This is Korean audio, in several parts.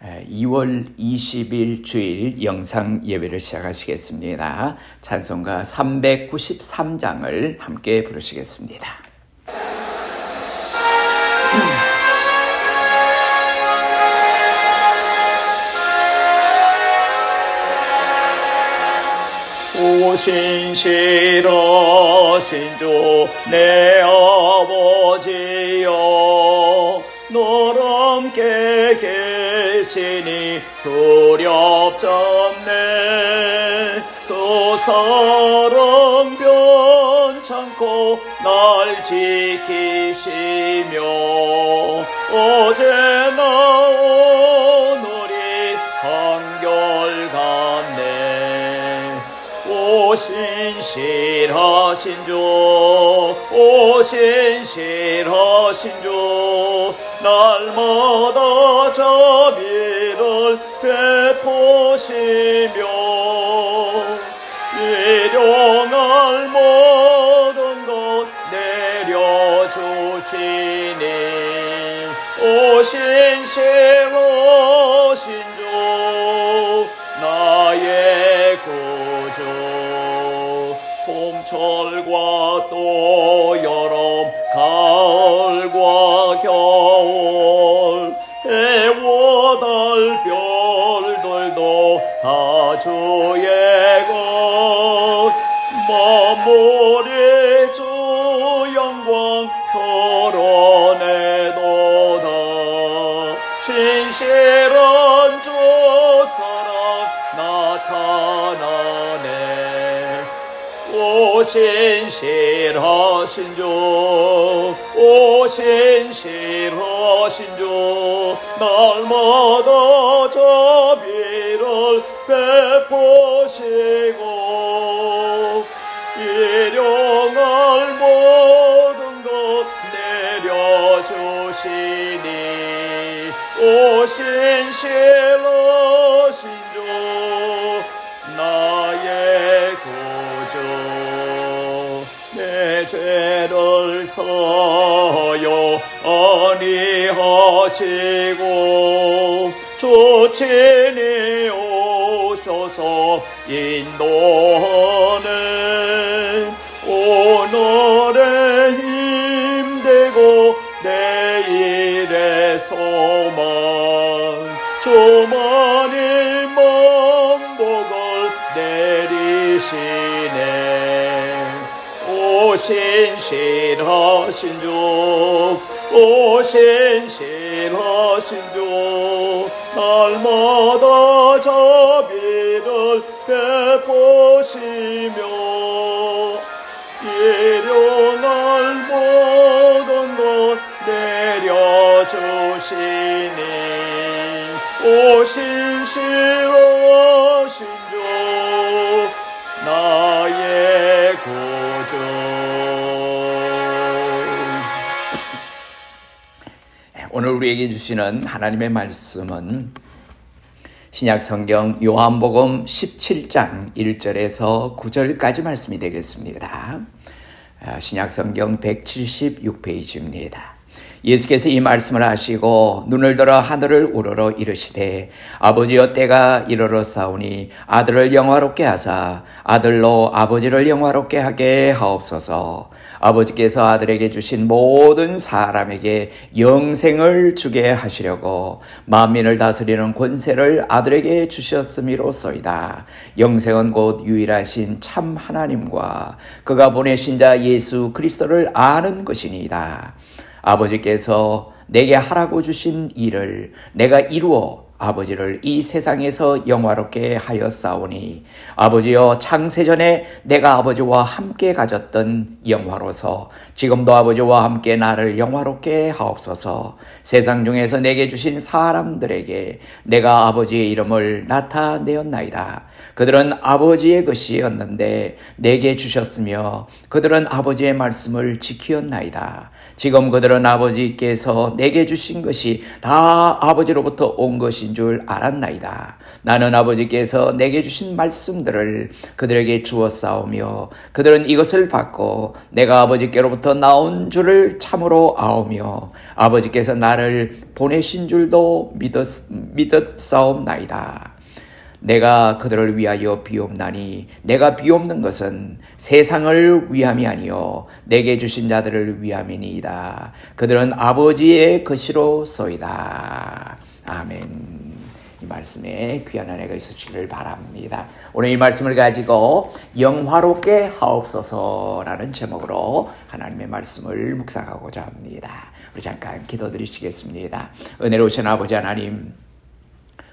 2월 20일 주일 영상 예배를 시작하시겠습니다. 찬송가 393장을 함께 부르시겠습니다. 오신실하신 주 내 아버지여, 너와 함께 계시니 두렵잖네. 그 사랑 변찮고 날 지키시며 어제나 오늘이 한결같네. 오신실하신 주, 오신실하신 주, 날마다 자비를 베푸시며 일용할 모든 것 내려주시니 오신실하신 주, 나의 구주. 봄철과 또 여름, 가을과 겨울, 해와 달 별들도 다 주의 것. 만물이 주 영광 드러내도다. 신실한 주 사랑 나타나네. 오신실하신 주, 오신실하신 주, 날마다 자비를 베푸시고 일용할 모든 것 내려주시니 오신실하신 주, 나의 구주. 내 죄를 사하여 아니하시고 주 친히 오셔서 인도하네. 오늘의 힘되고 내일의 소망, 주만이 만복을 내리시네. 오신실하신 주, 오신실하신 주, 날마다 자비를 베푸시며 일용할 모든 것 내려주시니 오신실하신 주, 나의 구주. 오늘 우리에게 주시는 하나님의 말씀은 신약성경 요한복음 17장 1절에서 9절까지 말씀이 되겠습니다. 신약성경 176페이지입니다. 예수께서 이 말씀을 하시고 눈을 들어 하늘을 우러러 이르시되 아버지여, 때가 이르렀사오니 아들을 영화롭게 하사 아들로 아버지를 영화롭게 하게 하옵소서. 아버지께서 아들에게 주신 모든 사람에게 영생을 주게 하시려고 만민을 다스리는 권세를 아들에게 주셨음이로소이다. 영생은 곧 유일하신 참 하나님과 그가 보내신 자 예수 그리스도를 아는 것이니이다. 아버지께서 내게 하라고 주신 일을 내가 이루어 아버지를 이 세상에서 영화롭게 하였사오니 아버지여, 창세전에 내가 아버지와 함께 가졌던 영화로서 지금도 아버지와 함께 나를 영화롭게 하옵소서. 세상 중에서 내게 주신 사람들에게 내가 아버지의 이름을 나타내었나이다. 그들은 아버지의 것이었는데 내게 주셨으며 그들은 아버지의 말씀을 지키었나이다. 지금 그들은 아버지께서 내게 주신 것이 다 아버지로부터 온 것인 줄 알았나이다. 나는 아버지께서 내게 주신 말씀들을 그들에게 주었사오며 그들은 이것을 받고 내가 아버지께로부터 나온 줄을 참으로 아오며 아버지께서 나를 보내신 줄도 믿었사옵나이다. 내가 그들을 위하여 비옵나니 내가 비옵는 것은 세상을 위함이 아니요 내게 주신 자들을 위함이니이다. 그들은 아버지의 것이로소이다. 아멘. 이 말씀에 귀한 은혜가 있으시기를 바랍니다. 오늘 이 말씀을 가지고 영화롭게 하옵소서라는 제목으로 하나님의 말씀을 묵상하고자 합니다. 우리 잠깐 기도드리시겠습니다. 은혜로우신 아버지 하나님,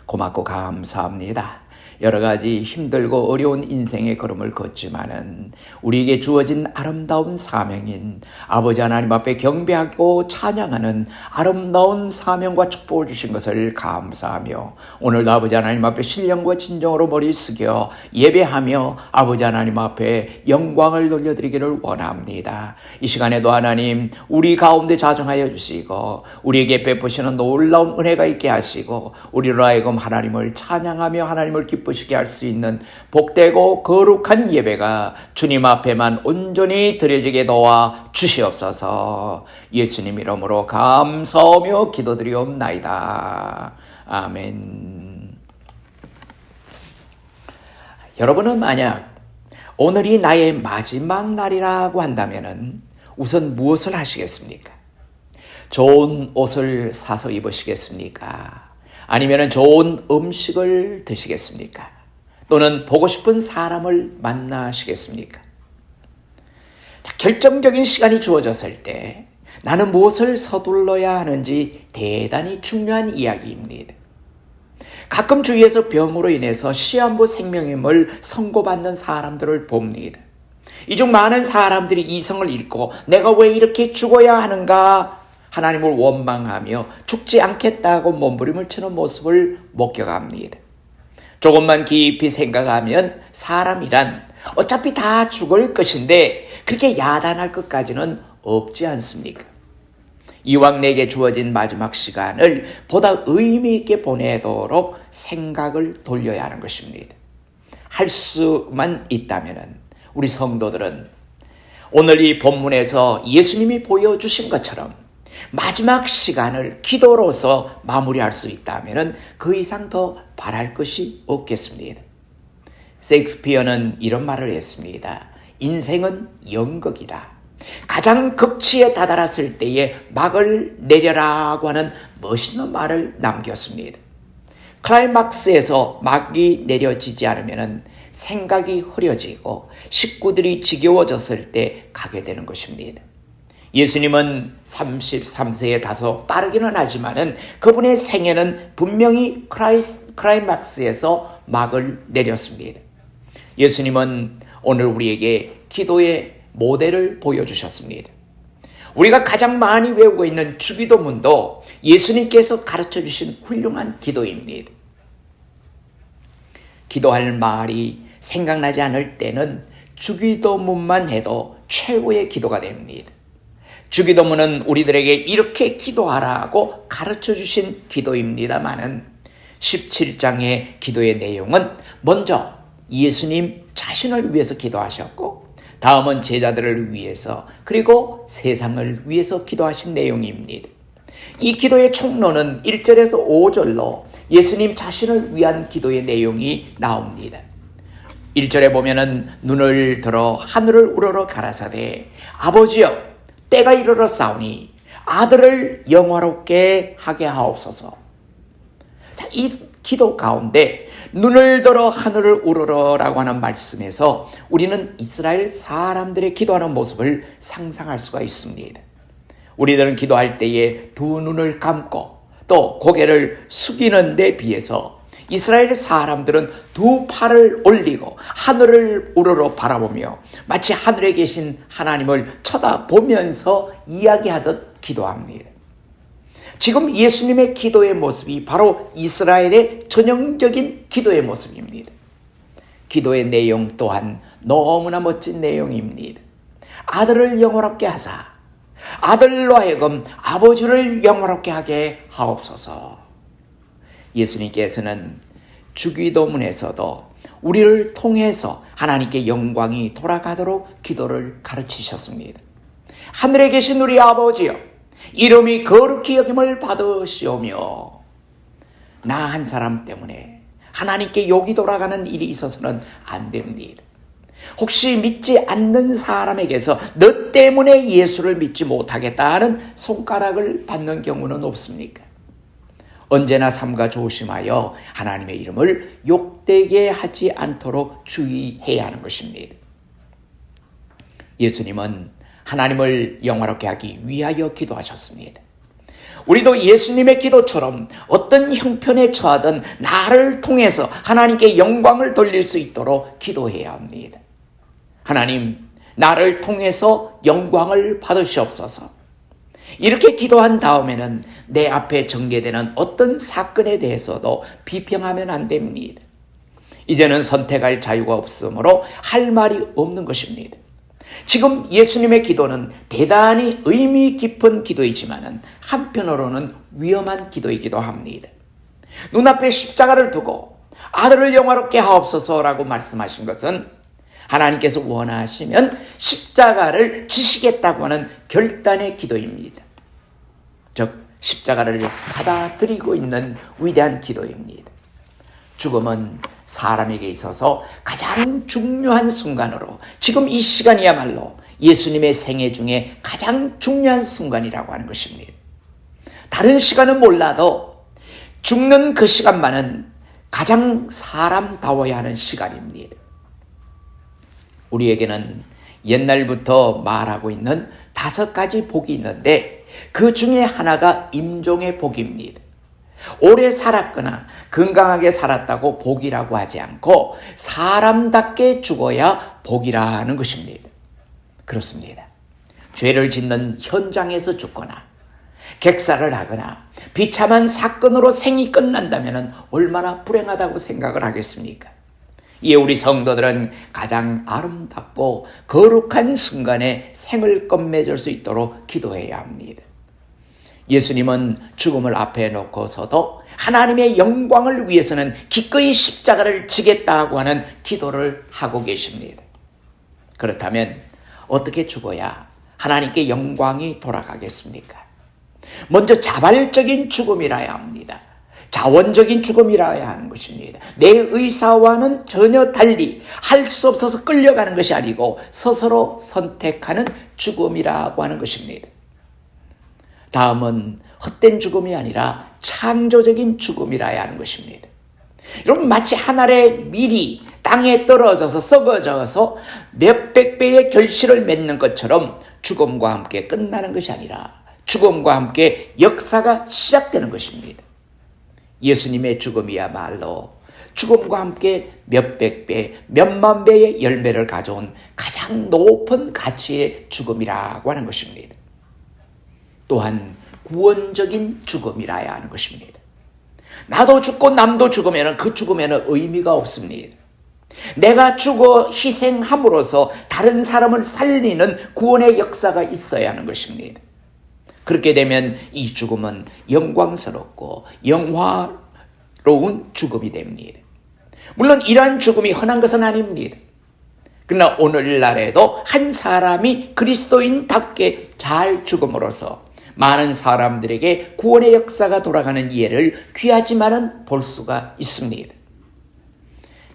고맙고 감사합니다. 여러 가지 힘들고 어려운 인생의 걸음을 걷지만은 우리에게 주어진 아름다운 사명인 아버지 하나님 앞에 경배하고 찬양하는 아름다운 사명과 축복을 주신 것을 감사하며 오늘도 아버지 하나님 앞에 신령과 진정으로 머리 숙여 예배하며 아버지 하나님 앞에 영광을 돌려드리기를 원합니다. 이 시간에도 하나님 우리 가운데 자정하여 주시고 우리에게 베푸시는 놀라운 은혜가 있게 하시고 우리로 하여금 하나님을 찬양하며 하나님을 기쁘시게 할 수 있는 복되고 거룩한 예배가 주님 앞에만 온전히 드려지게 도와 주시옵소서. 예수님 이름으로 감사하며 기도드리옵나이다. 아멘. 여러분은 만약 오늘이 나의 마지막 날이라고 한다면 우선 무엇을 하시겠습니까? 좋은 옷을 사서 입으시겠습니까? 아니면 좋은 음식을 드시겠습니까? 또는 보고 싶은 사람을 만나시겠습니까? 결정적인 시간이 주어졌을 때 나는 무엇을 서둘러야 하는지 대단히 중요한 이야기입니다. 가끔 주위에서 병으로 인해서 시한부 생명임을 선고받는 사람들을 봅니다. 이 중 많은 사람들이 이성을 잃고 내가 왜 이렇게 죽어야 하는가 하나님을 원망하며 죽지 않겠다고 몸부림을 치는 모습을 목격합니다. 조금만 깊이 생각하면 사람이란 어차피 다 죽을 것인데 그렇게 야단할 것까지는 없지 않습니까? 이왕 내게 주어진 마지막 시간을 보다 의미 있게 보내도록 생각을 돌려야 하는 것입니다. 할 수만 있다면 우리 성도들은 오늘 이 본문에서 예수님이 보여주신 것처럼 마지막 시간을 기도로서 마무리할 수 있다면 그 이상 더 바랄 것이 없겠습니다. 셰익스피어는 이런 말을 했습니다. 인생은 연극이다. 가장 극치에 다다랐을 때에 막을 내려라고 하는 멋있는 말을 남겼습니다. 클라이막스에서 막이 내려지지 않으면 생각이 흐려지고 식구들이 지겨워졌을 때 가게 되는 것입니다. 예수님은 33세에 다소 빠르기는 하지만은 그분의 생애는 분명히 클라이막스에서 막을 내렸습니다. 예수님은 오늘 우리에게 기도의 모델을 보여주셨습니다. 우리가 가장 많이 외우고 있는 주기도문도 예수님께서 가르쳐 주신 훌륭한 기도입니다. 기도할 말이 생각나지 않을 때는 주기도문만 해도 최고의 기도가 됩니다. 주기도문은 우리들에게 이렇게 기도하라고 가르쳐 주신 기도입니다만은 17장의 기도의 내용은 먼저 예수님 자신을 위해서 기도하셨고 다음은 제자들을 위해서 그리고 세상을 위해서 기도하신 내용입니다. 이 기도의 총론은 1절에서 5절로 예수님 자신을 위한 기도의 내용이 나옵니다. 1절에 보면은 눈을 들어 하늘을 우러러 가라사대 아버지여 때가 이르렀사오니 아들을 영화롭게 하게 하옵소서. 이 기도 가운데 눈을 들어 하늘을 우러러라고 하는 말씀에서 우리는 이스라엘 사람들의 기도하는 모습을 상상할 수가 있습니다. 우리들은 기도할 때에 두 눈을 감고 또 고개를 숙이는 데 비해서 이스라엘 사람들은 두 팔을 올리고 하늘을 우러러 바라보며 마치 하늘에 계신 하나님을 쳐다보면서 이야기하듯 기도합니다. 지금 예수님의 기도의 모습이 바로 이스라엘의 전형적인 기도의 모습입니다. 기도의 내용 또한 너무나 멋진 내용입니다. 아들을 영원롭게 하사 아들로 하여금 아버지를 영원롭게 하게 하옵소서. 예수님께서는 주기도문에서도 우리를 통해서 하나님께 영광이 돌아가도록 기도를 가르치셨습니다. 하늘에 계신 우리 아버지여, 이름이 거룩히 여김을 받으시오며, 나 한 사람 때문에 하나님께 욕이 돌아가는 일이 있어서는 안 됩니다. 혹시 믿지 않는 사람에게서 너 때문에 예수를 믿지 못하겠다 하는 손가락을 받는 경우는 없습니까? 언제나 삼가 조심하여 하나님의 이름을 욕되게 하지 않도록 주의해야 하는 것입니다. 예수님은 하나님을 영화롭게 하기 위하여 기도하셨습니다. 우리도 예수님의 기도처럼 어떤 형편에 처하든 나를 통해서 하나님께 영광을 돌릴 수 있도록 기도해야 합니다. 하나님, 나를 통해서 영광을 받으시옵소서. 이렇게 기도한 다음에는 내 앞에 전개되는 어떤 사건에 대해서도 비평하면 안 됩니다. 이제는 선택할 자유가 없으므로 할 말이 없는 것입니다. 지금 예수님의 기도는 대단히 의미 깊은 기도이지만 한편으로는 위험한 기도이기도 합니다. 눈앞에 십자가를 두고 아들을 영화롭게 하옵소서라고 말씀하신 것은 하나님께서 원하시면 십자가를 지시겠다고 하는 결단의 기도입니다. 즉 십자가를 받아들이고 있는 위대한 기도입니다. 죽음은 사람에게 있어서 가장 중요한 순간으로 지금 이 시간이야말로 예수님의 생애 중에 가장 중요한 순간이라고 하는 것입니다. 다른 시간은 몰라도 죽는 그 시간만은 가장 사람다워야 하는 시간입니다. 우리에게는 옛날부터 말하고 있는 5가지 복이 있는데 그 중에 하나가 임종의 복입니다. 오래 살았거나 건강하게 살았다고 복이라고 하지 않고 사람답게 죽어야 복이라는 것입니다. 그렇습니다. 죄를 짓는 현장에서 죽거나 객사를 하거나 비참한 사건으로 생이 끝난다면 얼마나 불행하다고 생각을 하겠습니까? 이에 우리 성도들은 가장 아름답고 거룩한 순간에 생을 끝맺을 수 있도록 기도해야 합니다. 예수님은 죽음을 앞에 놓고서도 하나님의 영광을 위해서는 기꺼이 십자가를 지겠다고 하는 기도를 하고 계십니다. 그렇다면 어떻게 죽어야 하나님께 영광이 돌아가겠습니까? 먼저 자발적인 죽음이라야 합니다. 자원적인 죽음이라야 하는 것입니다. 내 의사와는 전혀 달리 할 수 없어서 끌려가는 것이 아니고 스스로 선택하는 죽음이라고 하는 것입니다. 다음은 헛된 죽음이 아니라 창조적인 죽음이라야 하는 것입니다. 여러분, 마치 한 알의 밀이 땅에 떨어져서 썩어져서 몇백 배의 결실을 맺는 것처럼 죽음과 함께 끝나는 것이 아니라 죽음과 함께 역사가 시작되는 것입니다. 예수님의 죽음이야말로 죽음과 함께 몇백 배, 몇만 배의 열매를 가져온 가장 높은 가치의 죽음이라고 하는 것입니다. 또한 구원적인 죽음이라야 하는 것입니다. 나도 죽고 남도 죽으면 그 죽음에는 의미가 없습니다. 내가 죽어 희생함으로써 다른 사람을 살리는 구원의 역사가 있어야 하는 것입니다. 그렇게 되면 이 죽음은 영광스럽고 영화로운 죽음이 됩니다. 물론 이러한 죽음이 흔한 것은 아닙니다. 그러나 오늘날에도 한 사람이 그리스도인답게 잘 죽음으로써 많은 사람들에게 구원의 역사가 돌아가는 예를 귀하지만은 볼 수가 있습니다.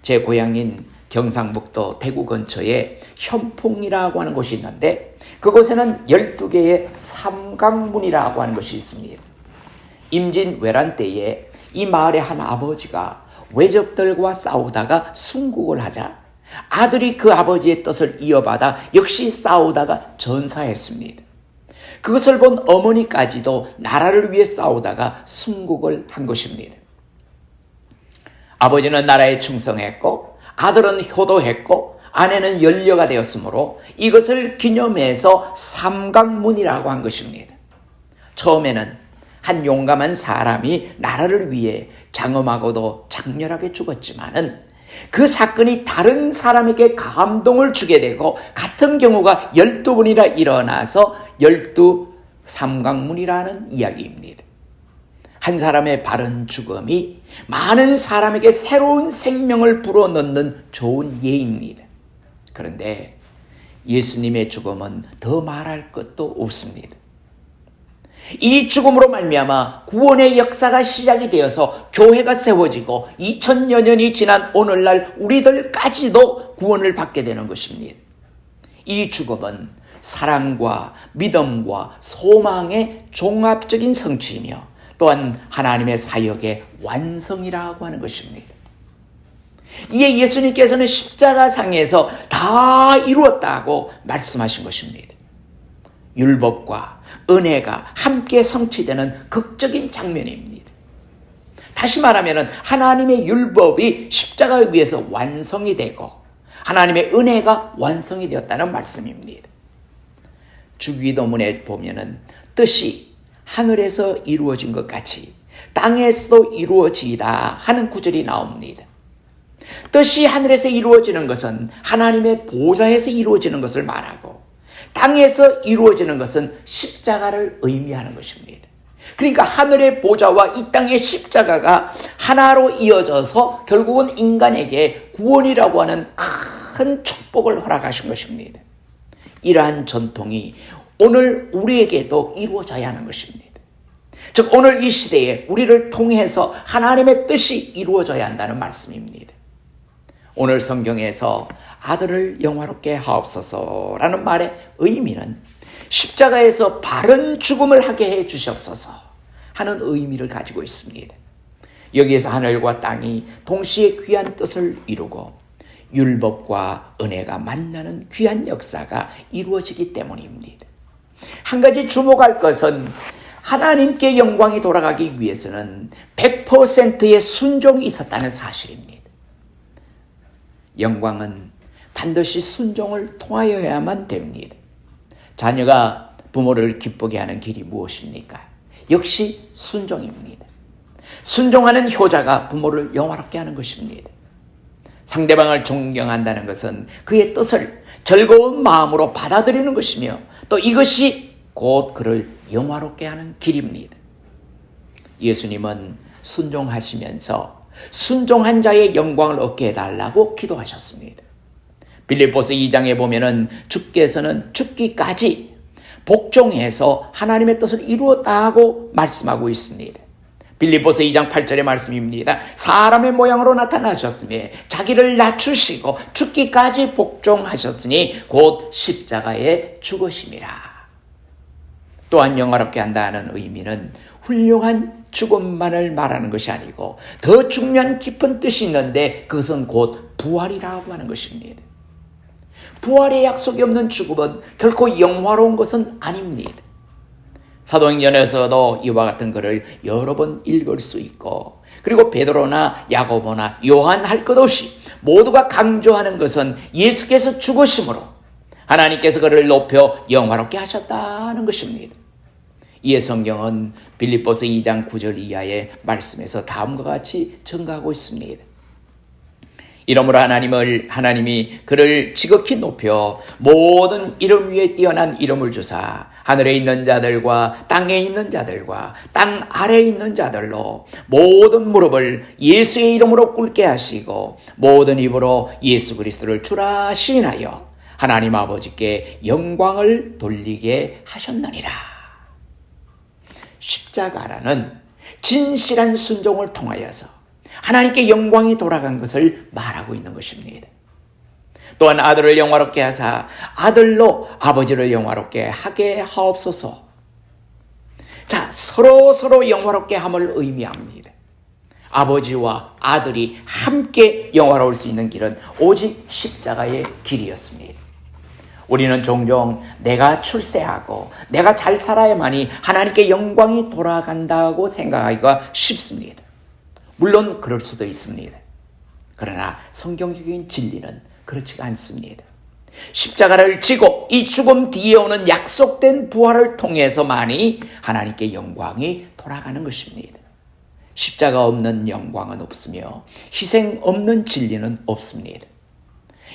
제 고향인 경상북도 대구 근처에 현풍이라고 하는 곳이 있는데 그곳에는 12개의 삼강문이라고 하는 것이 있습니다. 임진왜란 때에 이 마을의 한 아버지가 외적들과 싸우다가 순국을 하자 아들이 그 아버지의 뜻을 이어받아 역시 싸우다가 전사했습니다. 그것을 본 어머니까지도 나라를 위해 싸우다가 순국을 한 것입니다. 아버지는 나라에 충성했고 아들은 효도했고 아내는 연료가 되었으므로 이것을 기념해서 삼강문이라고 한 것입니다. 처음에는 한 용감한 사람이 나라를 위해 장엄하고도 장렬하게 죽었지만은 그 사건이 다른 사람에게 감동을 주게 되고 같은 경우가 12번이나 일어나서 12삼강문이라는 이야기입니다. 한 사람의 바른 죽음이 많은 사람에게 새로운 생명을 불어넣는 좋은 예입니다. 그런데 예수님의 죽음은 더 말할 것도 없습니다. 이 죽음으로 말미암아 구원의 역사가 시작이 되어서 교회가 세워지고 2000여 년이 지난 오늘날 우리들까지도 구원을 받게 되는 것입니다. 이 죽음은 사랑과 믿음과 소망의 종합적인 성취이며 또한 하나님의 사역의 완성이라고 하는 것입니다. 이에 예수님께서는 십자가상에서 다 이루었다고 말씀하신 것입니다. 율법과 은혜가 함께 성취되는 극적인 장면입니다. 다시 말하면 하나님의 율법이 십자가 위에서 완성이 되고 하나님의 은혜가 완성이 되었다는 말씀입니다. 주기도문에 보면은 뜻이 하늘에서 이루어진 것 같이 땅에서도 이루어지이다 하는 구절이 나옵니다. 뜻이 하늘에서 이루어지는 것은 하나님의 보좌에서 이루어지는 것을 말하고 땅에서 이루어지는 것은 십자가를 의미하는 것입니다. 그러니까 하늘의 보좌와 이 땅의 십자가가 하나로 이어져서 결국은 인간에게 구원이라고 하는 큰 축복을 허락하신 것입니다. 이러한 전통이 오늘 우리에게도 이루어져야 하는 것입니다. 즉 오늘 이 시대에 우리를 통해서 하나님의 뜻이 이루어져야 한다는 말씀입니다. 오늘 성경에서 아들을 영화롭게 하옵소서라는 말의 의미는 십자가에서 바른 죽음을 하게 해 주시옵소서 하는 의미를 가지고 있습니다. 여기에서 하늘과 땅이 동시에 귀한 뜻을 이루고 율법과 은혜가 만나는 귀한 역사가 이루어지기 때문입니다. 한 가지 주목할 것은 하나님께 영광이 돌아가기 위해서는 100%의 순종이 있었다는 사실입니다. 영광은 반드시 순종을 통하여야만 됩니다. 자녀가 부모를 기쁘게 하는 길이 무엇입니까? 역시 순종입니다. 순종하는 효자가 부모를 영화롭게 하는 것입니다. 상대방을 존경한다는 것은 그의 뜻을 즐거운 마음으로 받아들이는 것이며 또 이것이 곧 그를 영화롭게 하는 길입니다. 예수님은 순종하시면서 순종한 자의 영광을 얻게 해달라고 기도하셨습니다. 빌립보서 2장에 보면은 주께서는 죽기까지 복종해서 하나님의 뜻을 이루었다고 말씀하고 있습니다. 빌립보서 2장 8절의 말씀입니다. 사람의 모양으로 나타나셨으며 자기를 낮추시고 죽기까지 복종하셨으니 곧 십자가에 죽으심이라. 또한 영화롭게 한다는 의미는 훌륭한 죽음만을 말하는 것이 아니고 더 중요한 깊은 뜻이 있는데 그것은 곧 부활이라고 하는 것입니다. 부활의 약속이 없는 죽음은 결코 영화로운 것은 아닙니다. 사도행전에서도 이와 같은 글을 여러 번 읽을 수 있고 그리고 베드로나 야고보나 요한 할 것 없이 모두가 강조하는 것은 예수께서 죽으심으로 하나님께서 그를 높여 영화롭게 하셨다는 것입니다. 이에 성경은 빌립보서 2장 9절 이하의 말씀에서 다음과 같이 증가하고 있습니다. 이러므로 하나님이 그를 지극히 높여 모든 이름 위에 뛰어난 이름을 주사 하늘에 있는 자들과 땅에 있는 자들과 땅 아래에 있는 자들로 모든 무릎을 예수의 이름으로 꿇게 하시고 모든 입으로 예수 그리스도를 주라 시인하여 하나님 아버지께 영광을 돌리게 하셨느니라. 십자가라는 진실한 순종을 통하여서 하나님께 영광이 돌아간 것을 말하고 있는 것입니다. 또한 아들을 영화롭게 하사 아들로 아버지를 영화롭게 하게 하옵소서. 자, 서로 영화롭게 함을 의미합니다. 아버지와 아들이 함께 영화로울 수 있는 길은 오직 십자가의 길이었습니다. 우리는 종종 내가 출세하고 내가 잘 살아야만이 하나님께 영광이 돌아간다고 생각하기가 쉽습니다. 물론 그럴 수도 있습니다. 그러나 성경적인 진리는 그렇지가 않습니다. 십자가를 지고 이 죽음 뒤에 오는 약속된 부활을 통해서만이 하나님께 영광이 돌아가는 것입니다. 십자가 없는 영광은 없으며 희생 없는 진리는 없습니다.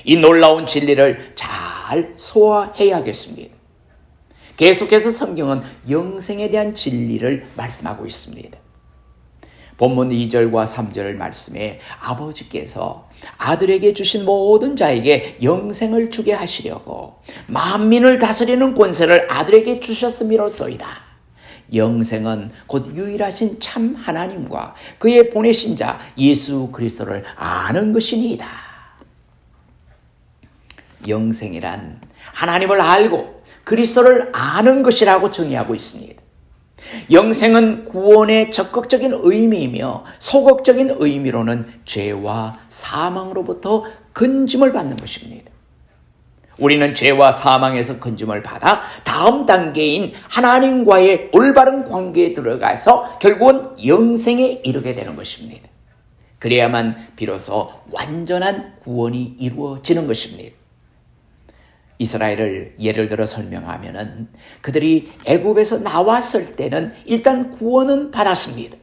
이 놀라운 진리를 잘 소화해야겠습니다. 계속해서 성경은 영생에 대한 진리를 말씀하고 있습니다. 본문 2절과 3절 말씀에 아버지께서 아들에게 주신 모든 자에게 영생을 주게 하시려고 만민을 다스리는 권세를 아들에게 주셨음이로소이다. 영생은 곧 유일하신 참 하나님과 그의 보내신 자 예수 그리스도를 아는 것이니이다. 영생이란 하나님을 알고 그리스도를 아는 것이라고 정의하고 있습니다. 영생은 구원의 적극적인 의미이며 소극적인 의미로는 죄와 사망으로부터 건짐을 받는 것입니다. 우리는 죄와 사망에서 건짐을 받아 다음 단계인 하나님과의 올바른 관계에 들어가서 결국은 영생에 이르게 되는 것입니다. 그래야만 비로소 완전한 구원이 이루어지는 것입니다. 이스라엘을 예를 들어 설명하면은 그들이 애굽에서 나왔을 때는 일단 구원은 받았습니다.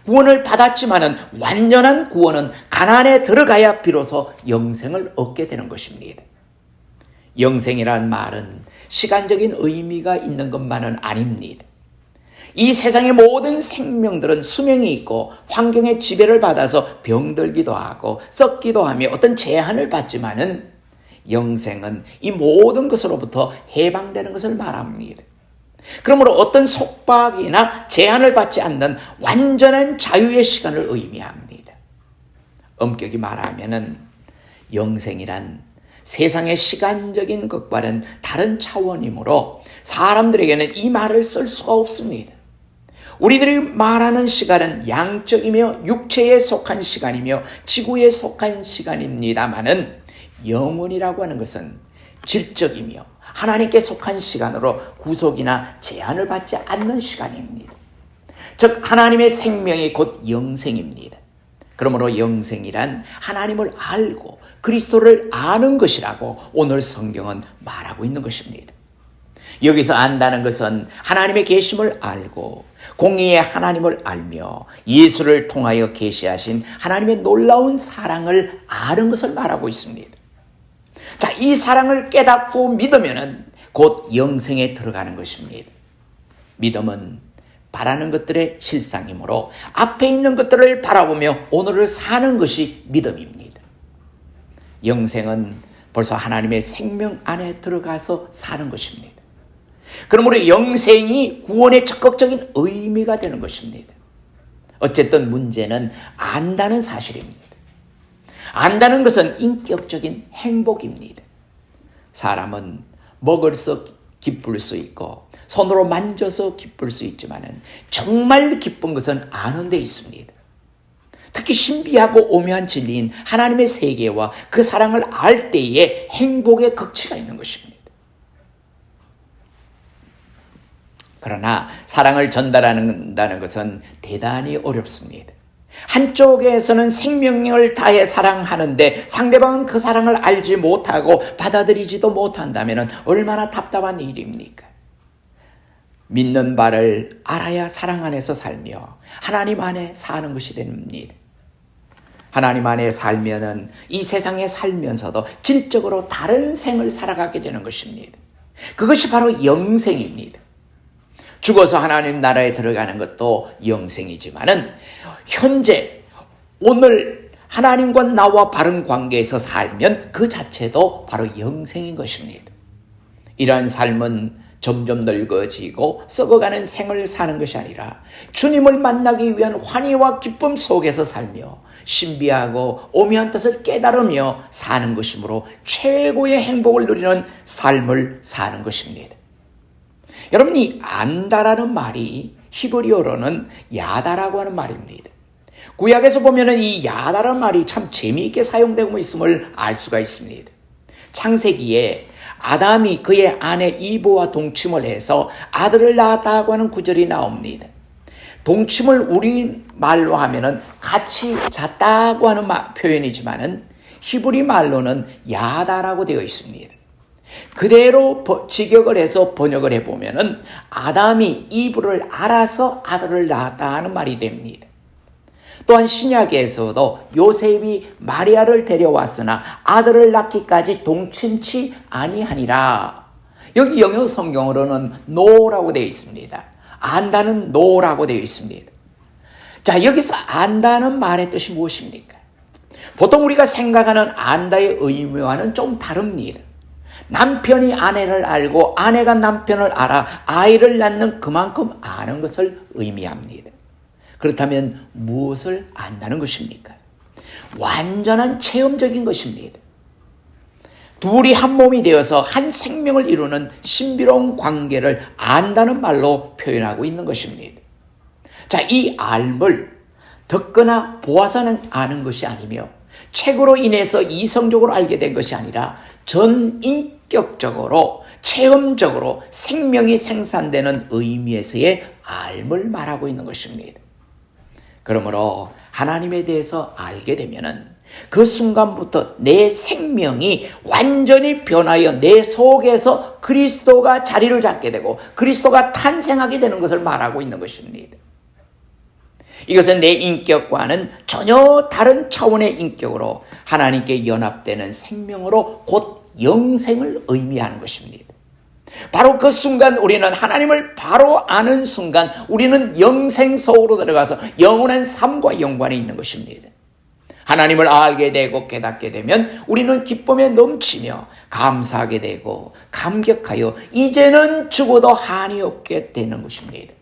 구원을 받았지만은 완전한 구원은 가나안에 들어가야 비로소 영생을 얻게 되는 것입니다. 영생이란 말은 시간적인 의미가 있는 것만은 아닙니다. 이 세상의 모든 생명들은 수명이 있고 환경의 지배를 받아서 병들기도 하고 썩기도 하며 어떤 제한을 받지만은 영생은 이 모든 것으로부터 해방되는 것을 말합니다. 그러므로 어떤 속박이나 제한을 받지 않는 완전한 자유의 시간을 의미합니다. 엄격히 말하면은 영생이란 세상의 시간적인 것과는 다른 차원이므로 사람들에게는 이 말을 쓸 수가 없습니다. 우리들이 말하는 시간은 양적이며 육체에 속한 시간이며 지구에 속한 시간입니다마는 영혼이라고 하는 것은 질적이며 하나님께 속한 시간으로 구속이나 제한을 받지 않는 시간입니다. 즉 하나님의 생명이 곧 영생입니다. 그러므로 영생이란 하나님을 알고 그리스도를 아는 것이라고 오늘 성경은 말하고 있는 것입니다. 여기서 안다는 것은 하나님의 계심을 알고 공의의 하나님을 알며 예수를 통하여 계시하신 하나님의 놀라운 사랑을 아는 것을 말하고 있습니다. 자, 이 사랑을 깨닫고 믿으면은 곧 영생에 들어가는 것입니다. 믿음은 바라는 것들의 실상이므로 앞에 있는 것들을 바라보며 오늘을 사는 것이 믿음입니다. 영생은 벌써 하나님의 생명 안에 들어가서 사는 것입니다. 그러므로 영생이 구원의 적극적인 의미가 되는 것입니다. 어쨌든 문제는 안다는 사실입니다. 안다는 것은 인격적인 행복입니다. 사람은 먹어서 기쁠 수 있고 손으로 만져서 기쁠 수 있지만 정말 기쁜 것은 아는 데 있습니다. 특히 신비하고 오묘한 진리인 하나님의 세계와 그 사랑을 알 때에 행복의 극치가 있는 것입니다. 그러나 사랑을 전달한다는 것은 대단히 어렵습니다. 한쪽에서는 생명력을 다해 사랑하는데 상대방은 그 사랑을 알지 못하고 받아들이지도 못한다면 얼마나 답답한 일입니까? 믿는 바를 알아야 사랑 안에서 살며 하나님 안에 사는 것이 됩니다. 하나님 안에 살면은 이 세상에 살면서도 질적으로 다른 생을 살아가게 되는 것입니다. 그것이 바로 영생입니다. 죽어서 하나님 나라에 들어가는 것도 영생이지만은 현재 오늘 하나님과 나와 바른 관계에서 살면 그 자체도 바로 영생인 것입니다. 이러한 삶은 점점 늙어지고 썩어가는 생을 사는 것이 아니라 주님을 만나기 위한 환희와 기쁨 속에서 살며 신비하고 오묘한 뜻을 깨달으며 사는 것이므로 최고의 행복을 누리는 삶을 사는 것입니다. 여러분이 안다라는 말이 히브리어로는 야다라고 하는 말입니다. 구약에서 보면은 이 야다라는 말이 참 재미있게 사용되고 있음을 알 수가 있습니다. 창세기에 아담이 그의 아내 이브와 동침을 해서 아들을 낳았다고 하는 구절이 나옵니다. 동침을 우리말로 하면은 같이 잤다고 하는 표현이지만은 히브리 말로는 야다라고 되어 있습니다. 그대로 직역을 해서 번역을 해보면은 아담이 이브를 알아서 아들을 낳았다는 말이 됩니다. 또한 신약에서도 요셉이 마리아를 데려왔으나 아들을 낳기까지 동침치 아니하니라. 여기 영어 성경으로는 no라고 되어 있습니다. 안다는 no라고 되어 있습니다. 자, 여기서 안다는 말의 뜻이 무엇입니까? 보통 우리가 생각하는 안다의 의미와는 좀 다릅니다. 남편이 아내를 알고 아내가 남편을 알아 아이를 낳는 그만큼 아는 것을 의미합니다. 그렇다면 무엇을 안다는 것입니까? 완전한 체험적인 것입니다. 둘이 한 몸이 되어서 한 생명을 이루는 신비로운 관계를 안다는 말로 표현하고 있는 것입니다. 자, 이 알을 듣거나 보아서는 아는 것이 아니며 책으로 인해서 이성적으로 알게 된 것이 아니라 전인격적으로 체험적으로 생명이 생산되는 의미에서의 알을 말하고 있는 것입니다. 그러므로 하나님에 대해서 알게 되면은 그 순간부터 내 생명이 완전히 변하여 내 속에서 그리스도가 자리를 잡게 되고 그리스도가 탄생하게 되는 것을 말하고 있는 것입니다. 이것은 내 인격과는 전혀 다른 차원의 인격으로 하나님께 연합되는 생명으로 곧 영생을 의미하는 것입니다. 바로 그 순간 우리는 하나님을 바로 아는 순간 우리는 영생 속으로 들어가서 영원한 삶과 연관이 있는 것입니다. 하나님을 알게 되고 깨닫게 되면 우리는 기쁨에 넘치며 감사하게 되고 감격하여 이제는 죽어도 한이 없게 되는 것입니다.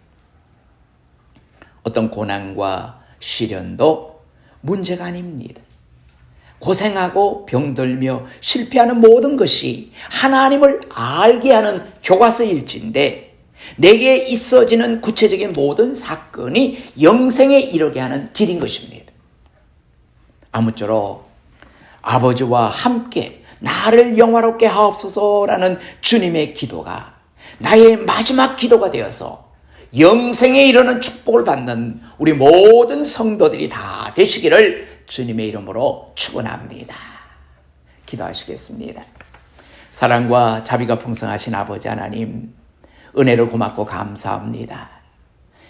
어떤 고난과 시련도 문제가 아닙니다. 고생하고 병들며 실패하는 모든 것이 하나님을 알게 하는 교과서일진데 내게 있어지는 구체적인 모든 사건이 영생에 이르게 하는 길인 것입니다. 아무쪼록 아버지와 함께 나를 영화롭게 하옵소서라는 주님의 기도가 나의 마지막 기도가 되어서 영생에 이르는 축복을 받는 우리 모든 성도들이 다 되시기를 주님의 이름으로 축원합니다. 기도하시겠습니다. 사랑과 자비가 풍성하신 아버지 하나님, 은혜를 고맙고 감사합니다.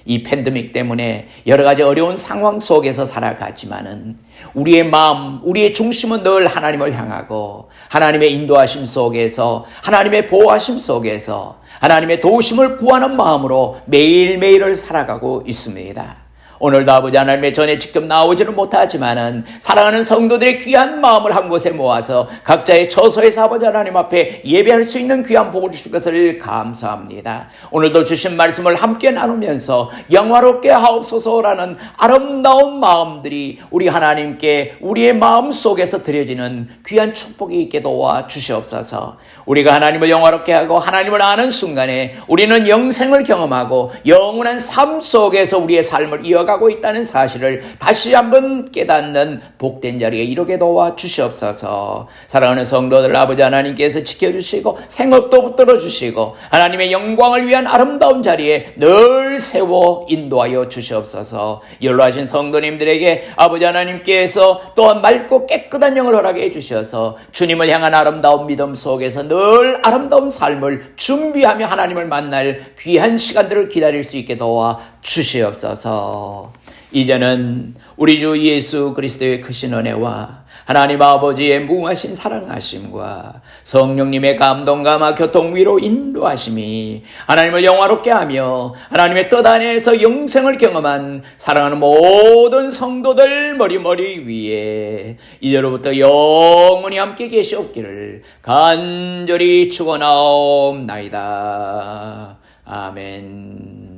이 팬데믹 때문에 여러 가지 어려운 상황 속에서 살아가지만은 우리의 마음, 우리의 중심은 늘 하나님을 향하고 하나님의 인도하심 속에서 하나님의 보호하심 속에서 하나님의 도우심을 구하는 마음으로 매일매일을 살아가고 있습니다. 오늘도 아버지 하나님의 전에 직접 나오지는 못하지만은 사랑하는 성도들의 귀한 마음을 한 곳에 모아서 각자의 처소에서 아버지 하나님 앞에 예배할 수 있는 귀한 복을 주실 것을 감사합니다. 오늘도 주신 말씀을 함께 나누면서 영화롭게 하옵소서라는 아름다운 마음들이 우리 하나님께 우리의 마음 속에서 드려지는 귀한 축복이 있게 도와 주시옵소서. 우리가 하나님을 영화롭게 하고 하나님을 아는 순간에 우리는 영생을 경험하고 영원한 삶 속에서 우리의 삶을 이어가고 있다는 사실을 다시 한번 깨닫는 복된 자리에 이르게 도와 주시옵소서. 사랑하는 성도들 아버지 하나님께서 지켜주시고 생업도 붙들어 주시고 하나님의 영광을 위한 아름다운 자리에 늘 세워 인도하여 주시옵소서. 연로하신 성도님들에게 아버지 하나님께서 또한 맑고 깨끗한 영을 허락해 주셔서 주님을 향한 아름다운 믿음 속에서 늘 아름다운 삶을 준비하며 하나님을 만날 귀한 시간들을 기다릴 수 있게 도와 주시옵소서. 이제는 우리 주 예수 그리스도의 크신 은혜와 하나님 아버지의 무궁하신 사랑하심과 성령님의 감동감화 교통위로 인도하심이 하나님을 영화롭게 하며 하나님의 뜻 안에서 영생을 경험한 사랑하는 모든 성도들 머리 위에 이제로부터 영원히 함께 계시옵기를 간절히 축원하옵나이다. 아멘.